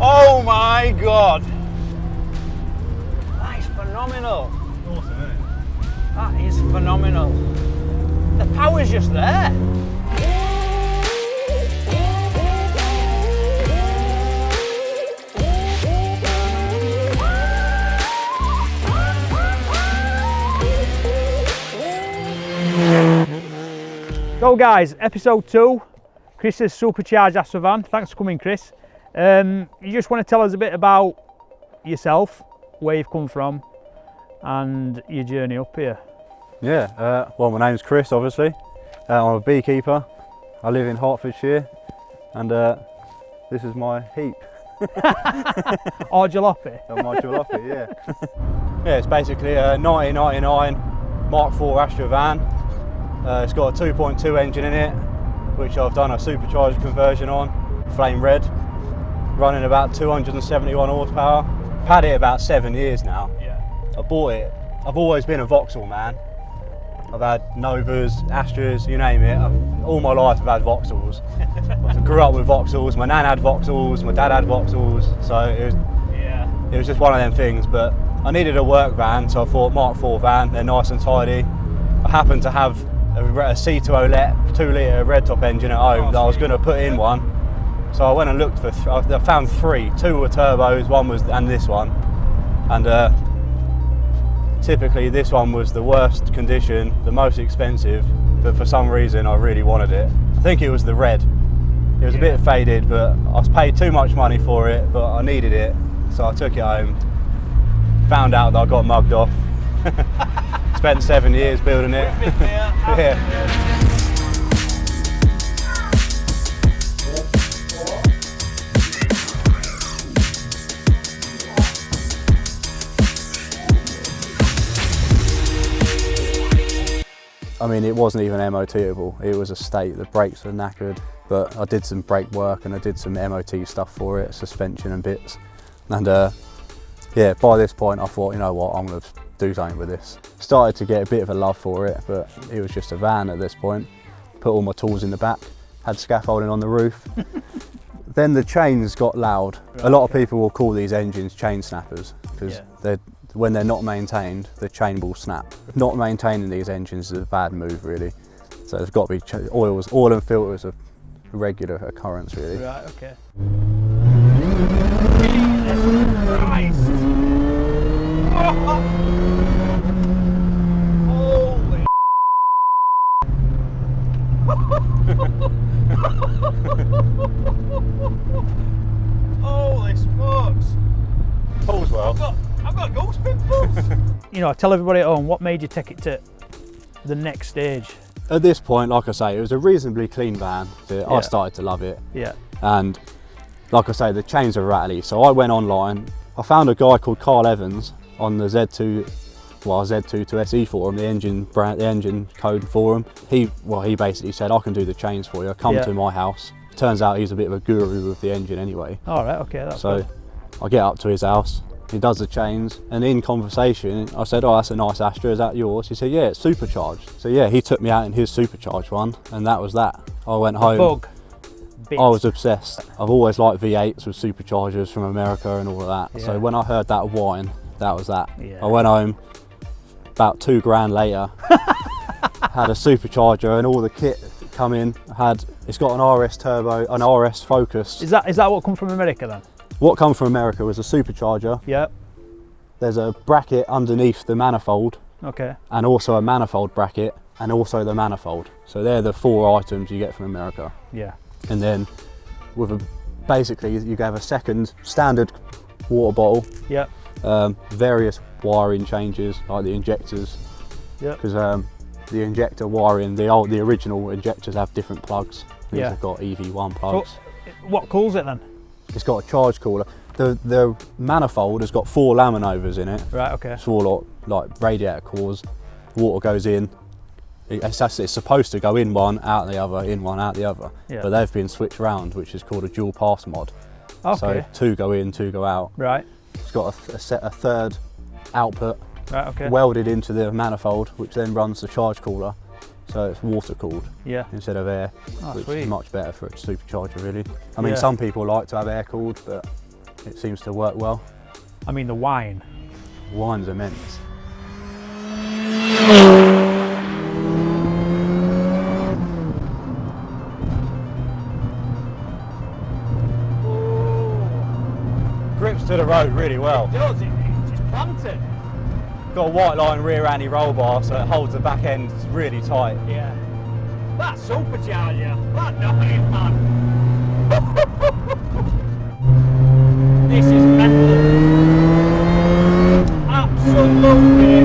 Oh my God! That is phenomenal. Awesome, isn't it? That is phenomenal. The power's just there. So guys, episode 2, Chris's Supercharged Astra van. Thanks for coming, Chris. You just want to tell us a bit about yourself, where you've come from, and your journey up here. Yeah, well, my name's Chris, obviously. I'm a beekeeper. I live in Hertfordshire, and this is my heap. Or jalopy. My jalopy, yeah. Yeah, it's basically a 1999 Mark IV Astra van. It's got a 2.2 engine in it, which I've done a supercharged conversion on, flame red, running about 271 horsepower. I've had it about 7 years now. Yeah. I bought it. I've always been a Vauxhall man. I've had Novas, Astras, you name it. All my life I've had Vauxhalls. I grew up with Vauxhalls. My nan had Vauxhalls, my dad had Vauxhalls, so it was just one of them things. But I needed a work van, so I thought Mark IV van, they're nice and tidy. I happened to have a C2OLET 2-litre red top engine at home that I was going to put in one. So I went and looked for, I found 3. 2 were turbos, one was, and this one. And typically this one was the worst condition, the most expensive, but for some reason I really wanted it. I think it was the red. It was a bit faded, but I paid too much money for it, but I needed it. So I took it home, found out that I got mugged off. Spent 7 years building it. Yeah. I mean, it wasn't even MOT-able. It was a state. The brakes were knackered, but I did some brake work and I did some MOT stuff for it, suspension and bits. And yeah, by this point I thought, you know what, I'm gonna do something with this. Started to get a bit of a love for it, but it was just a van at this point. Put all my tools in the back, had scaffolding on the roof. Then the chains got loud. A lot of people will call these engines chain snappers because when they're not maintained, the chain will snap. Not maintaining these engines is a bad move, really. So there's got to be oil and filters are a regular occurrence, really. Right, okay. Christ! Holy Holy smokes! Pulls well. I've got ghost pimples! You know, tell everybody at home, what made you take it to the next stage? At this point, like I say, it was a reasonably clean van. I started to love it. Yeah. And like I say, the chains are rattly. So I went online. I found a guy called Carl Evans on the Z2 to SE forum, the engine code forum. He basically said, I can do the chains for you. Come to my house. Turns out he's a bit of a guru with the engine anyway. All right, okay, that's so good. I get up to his house. He does the chains, and in conversation, I said, oh, that's a nice Astra, is that yours? He said, yeah, it's supercharged. So yeah, he took me out in his supercharged one, and that was that. I went home. I was obsessed. I've always liked V8s with superchargers from America and all of that. Yeah. So when I heard that whine, that was that. Yeah. I went home, about $2 grand later, had a supercharger and all the kit come in. It's got an RS turbo, an RS Focus. Is that what come from America then? What come from America was a supercharger. Yep. There's a bracket underneath the manifold. Okay. And also a manifold bracket, and also the manifold. So they're the 4 items you get from America. Yeah. And then basically you have a second standard water bottle. Yep. Various wiring changes like the injectors. Yep. Because the injector wiring, the original injectors have different plugs. These have got EV1 plugs. So what cools it then? It's got a charge cooler. The manifold has got 4 laminovers in it. Right, okay. It's all like radiator cores. Water goes in. It's supposed to go in one, out the other, in one, out the other. Yeah. But they've been switched around, which is called a dual pass mod. Okay. So 2 go in, 2 go out. Right. It's got a third output welded into the manifold, which then runs the charge cooler. so it's water cooled instead of air, which is much better for a supercharger really. I mean some people like to have air cooled, but it seems to work well. I mean the whine. Whine's immense. Grips to the road really well. It does, it's just planted. Got a white line rear anti-roll bar, so it holds the back end really tight. Yeah. That supercharger, that noise, man. This is mental. Absolutely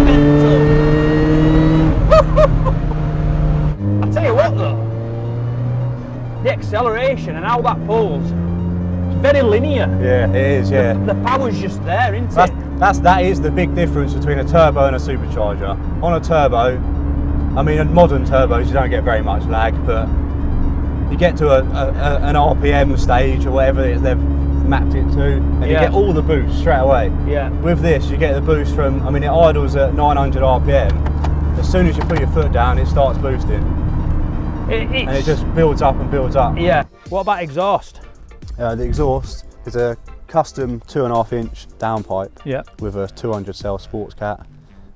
mental. I tell you what though, the acceleration and how that pulls, it's very linear. Yeah, it is, yeah. The power's just there, isn't it? That is the big difference between a turbo and a supercharger. On a turbo, I mean in modern turbos you don't get very much lag, but you get to an RPM stage or whatever it is they've mapped it to, and you get all the boost straight away. Yeah. With this you get the boost from, I mean it idles at 900 RPM. As soon as you put your foot down it starts boosting. And it just builds up and builds up. Yeah. What about exhaust? The exhaust is a custom 2.5-inch downpipe with a 200 cell sports cat,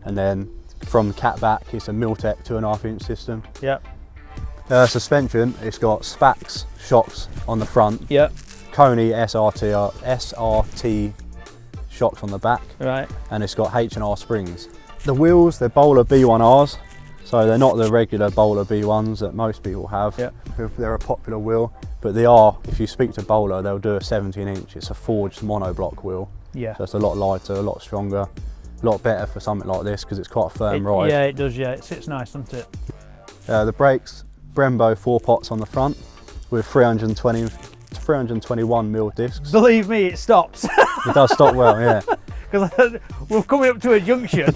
and then from cat back it's a Miltec 2.5-inch system. Suspension, it's got Spax shocks on the front, Coney SRT shocks on the back, and it's got H&R springs. The wheels, they're Bowler B1Rs, so they're not the regular Bowler B1s that most people have. They're a popular wheel, but they are, if you speak to Bowler, they'll do a 17-inch. It's a forged monoblock wheel, so it's a lot lighter, a lot stronger, a lot better for something like this because it's quite a firm ride. Yeah, it does, it sits nice, doesn't it? The brakes, Brembo 4-pots on the front with 321mm discs. Believe me, it stops. It does stop well, yeah. Because we're coming up to a junction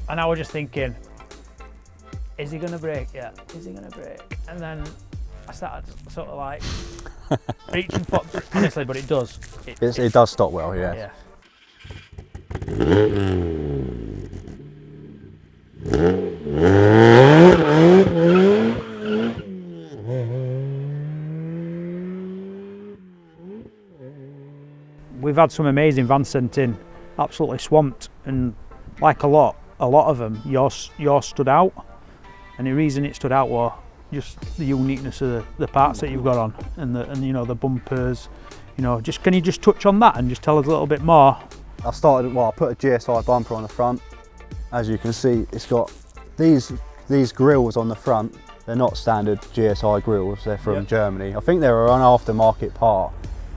and I was just thinking, is he going to brake? Yeah, is he going to brake? And then I started sort of like reaching for, honestly, but it does. It does stop well, yeah. We've had some amazing vans sent in, absolutely swamped, and like a lot of them, yours stood out. And the reason it stood out was just the uniqueness of the parts that you've got on, and you know, the bumpers. You know, can you just touch on that and just tell us a little bit more? I put a GSI bumper on the front. As you can see, it's got these grills on the front. They're not standard GSI grills. They're from Germany. I think they're an aftermarket part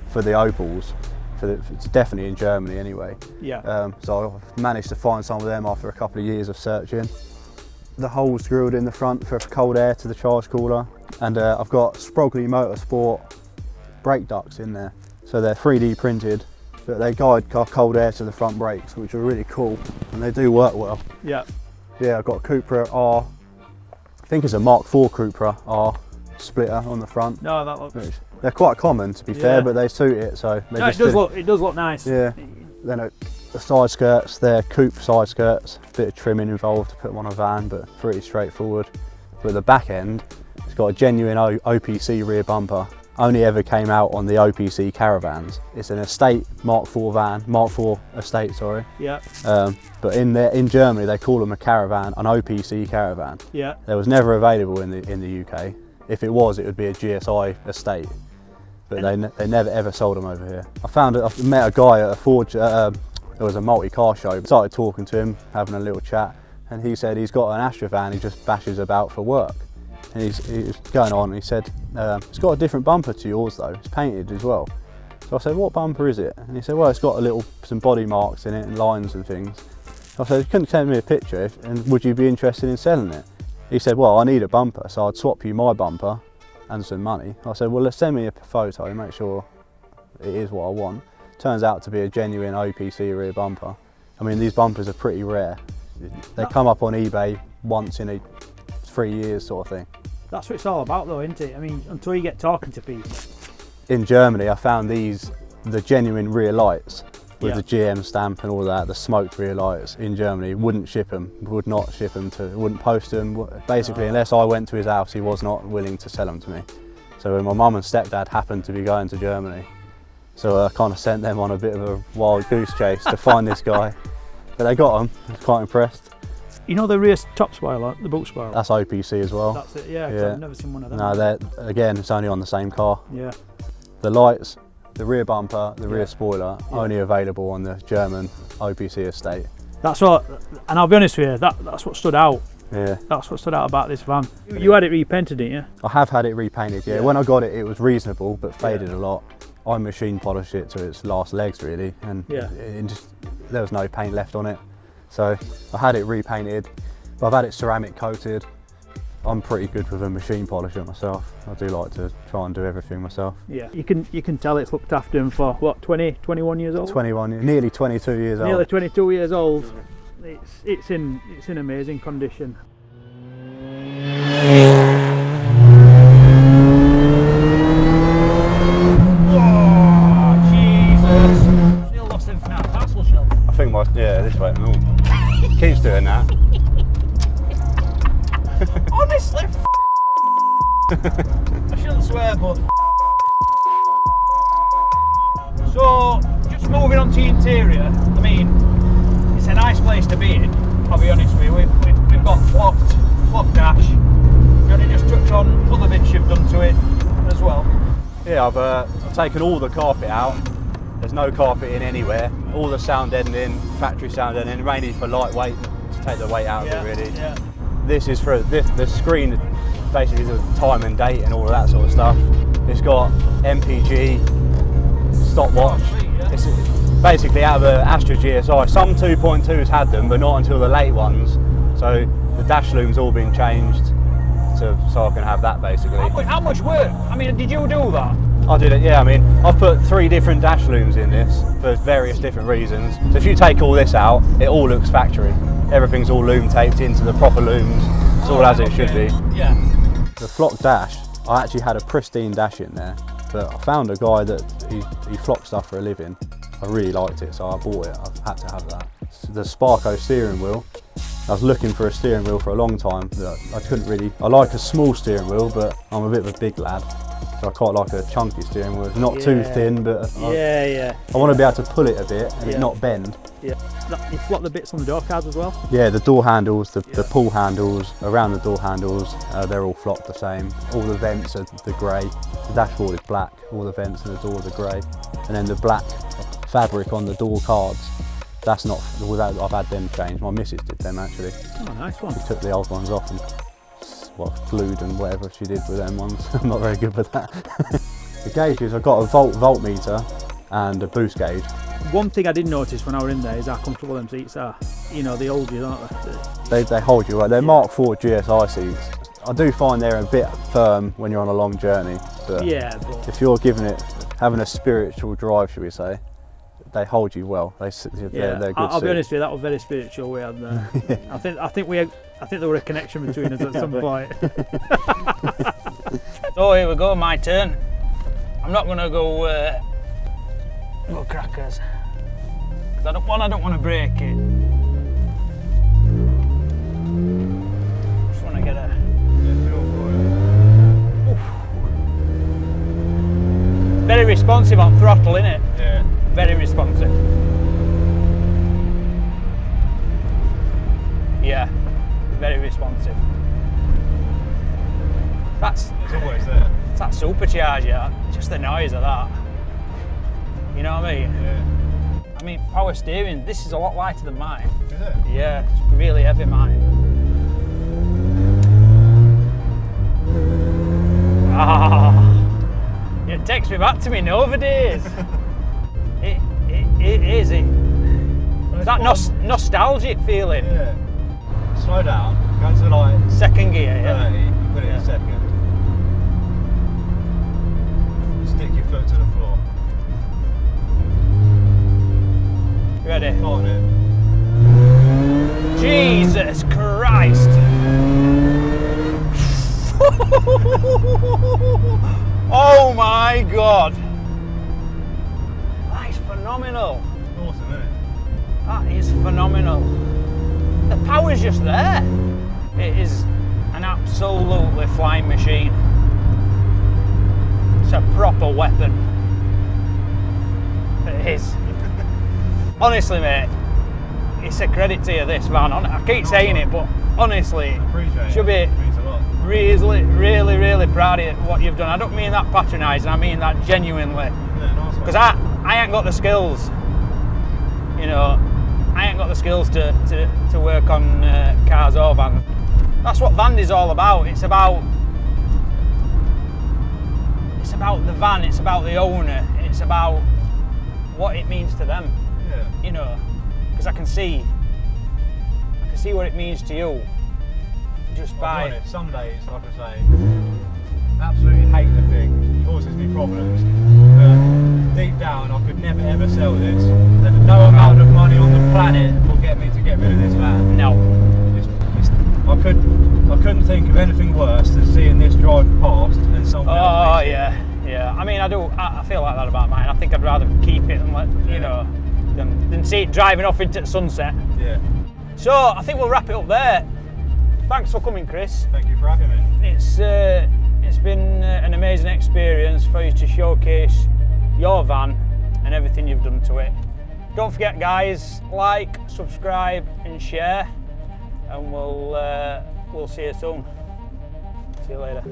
for the Opels. It's definitely in Germany anyway. So I've managed to find some of them after a couple of years of searching. The holes drilled in the front for cold air to the charge cooler, and I've got Sprogly Motorsport brake ducts in there. So they're 3D printed, but they guide cold air to the front brakes, which are really cool, and they do work well. Yeah, I've got a Cupra R, I think it's a Mark IV Cupra R splitter on the front. No, that looks... They're quite common to be fair, but they suit it, so they it does look nice. Yeah. Then the side skirts, they're coupe side skirts, a bit of trimming involved to put them on a van, but pretty straightforward. But the back end, it's got a genuine OPC rear bumper. Only ever came out on the OPC caravans. It's an estate Mark IV van, Mark IV estate, sorry. But in Germany they call them a caravan, an OPC caravan. There was never available in the UK. If it was, it would be a GSI estate. But they never ever sold them over here. I met a guy at a Ford, there was a multi-car show. Started talking to him, having a little chat, and he said he's got an Astra van he just bashes about for work. And he was going on, and he said, it's got a different bumper to yours though, it's painted as well. So I said, what bumper is it? And he said, well, it's got some body marks in it and lines and things. I said, you couldn't send me a picture, and would you be interested in selling it? He said, well, I need a bumper, so I'd swap you my bumper and some money. I said, well, let's send me a photo, make sure it is what I want. Turns out to be a genuine OPC rear bumper. I mean, these bumpers are pretty rare. They come up on eBay once in 3 years sort of thing. That's what it's all about though, isn't it? I mean, until you get talking to people. In Germany, I found the genuine rear lights. with the GM stamp and all that, the smoked rear lights in Germany, wouldn't ship them, would not ship them to, wouldn't post them. Basically, unless I went to his house, he was not willing to sell them to me. So when my mum and stepdad happened to be going to Germany, so I kind of sent them on a bit of a wild goose chase to find this guy. But they got them, I was quite impressed. You know the rear top spoiler, the boot spoiler? That's OPC as well. That's it, yeah. I've never seen one of them. No, again, it's only on the same car. Yeah. The lights, the rear bumper, the rear spoiler, only available on the German OPC estate. That's what, and I'll be honest with you, that's what stood out. Yeah. That's what stood out about this van. You had it repainted, didn't you? I have had it repainted, yeah. When I got it, it was reasonable, but faded a lot. I machine polished it to its last legs, really, and there was no paint left on it. So I had it repainted, but I've had it ceramic coated. I'm pretty good with a machine polisher myself. I do like to try and do everything myself. Yeah, you can tell it's looked after him for what, 21 years old? 21, nearly 22 years old. Nearly 22 years old. It's in amazing condition. Oh, Jesus! Still lost him for now. Parcel shelf. I think this way. Keeps doing that. Honestly, I shouldn't swear, but so just moving on to the interior. I mean, it's a nice place to be in. I'll be honest with you. We've got flocked dash. You want to just touch on other bits you've done to it as well? Yeah, I've taken all the carpet out. There's no carpet in anywhere. All the sound deadening, factory sound deadening, mainly for lightweight, to take the weight out of it really. Yeah. This is for the screen, basically the time and date and all of that sort of stuff. It's got MPG, stopwatch. It's basically out of an Astra GSI. Some 2.2s had them, but not until the late ones. So the dash loom's all been changed, so I can have that basically. How much work? I mean, did you do that? I did it, yeah. I mean, I've put 3 different dash looms in this for various different reasons. So if you take all this out, it all looks factory. Everything's all loom taped into the proper looms. It's all as it should be. Yeah. The flock dash, I actually had a pristine dash in there, but I found a guy that he flocked stuff for a living. I really liked it, so I bought it. I've had to have that. The Sparco steering wheel. I was looking for a steering wheel for a long time. I couldn't really. I like a small steering wheel, but I'm a bit of a big lad. So I quite like a chunky steering wheel. It's not too thin, but I want to be able to pull it a bit and it not bend. Yeah. You flock the bits on the door cards as well? Yeah, the door handles, the pull handles, around the door handles, they're all flocked the same. All the vents are the grey. The dashboard is black. All the vents and the doors are grey. And then the black fabric on the door cards, that's not, I've had them changed. My missus did them actually. Oh, nice one. She took the old ones off and glued and whatever she did with them ones. I'm not very good with that. The gauges, I've got a voltmeter and a boost gauge. One thing I did notice when I was in there is how comfortable them seats are. You know, they hold you, don't they? They hold you right. They're Mark IV GSI seats. I do find they're a bit firm when you're on a long journey, but if you're having a spiritual drive, should we say, they hold you well. They're good. I'll be honest with you, that was very spiritual we had there. I think there was a connection between us at some point. So here we go, my turn. I'm not gonna go crackers. Because I don't want to break it. Just want to get a feel for it. Oof. Very responsive on throttle, innit? Yeah. Very responsive. Yeah, very responsive. It's always there. It's that supercharger, just the noise of that. You know what I mean? Yeah. I mean, power steering, this is a lot lighter than mine. Is it? Yeah, it's really heavy mine. It takes me back to my Nova days. It is. That nostalgic feeling. Yeah. Slow down, go to like second gear, 30, you put it in second. Stick your foot to the floor. Ready? On it. Jesus Christ! Oh my God! That is phenomenal. Awesome. That is phenomenal. The power's just there. It is an absolutely flying machine. It's a proper weapon. It is. Honestly, mate, it's a credit to you, this van. I keep saying it, but honestly, Appreciate should it. be Means a lot. really proud of what you've done. I don't mean that patronising, I mean that genuinely. Yeah, nice one. Because I ain't got the skills, you know, I ain't got the skills to work on cars or vans. That's what Van is all about. It's about the van, it's about the owner, it's about what it means to them. Yeah. You know, because I can see what it means to you just by. I'll be honest, some days, like I say, absolutely hate the thing. It causes me problems. But deep down, I could never ever sell this. No amount of money on the planet will get me to get rid of this van. No. I couldn't think of anything worse than seeing this drive past and someone else. Oh yeah. I mean, I feel like that about mine. I think I'd rather keep it and let you know than see it driving off into the sunset. Yeah. So I think we'll wrap it up there. Thanks for coming, Chris. Thank you for having me. It's been an amazing experience for you to showcase your van and everything you've done to it. Don't forget, guys, like, subscribe, and share, and we'll see you soon. See you later.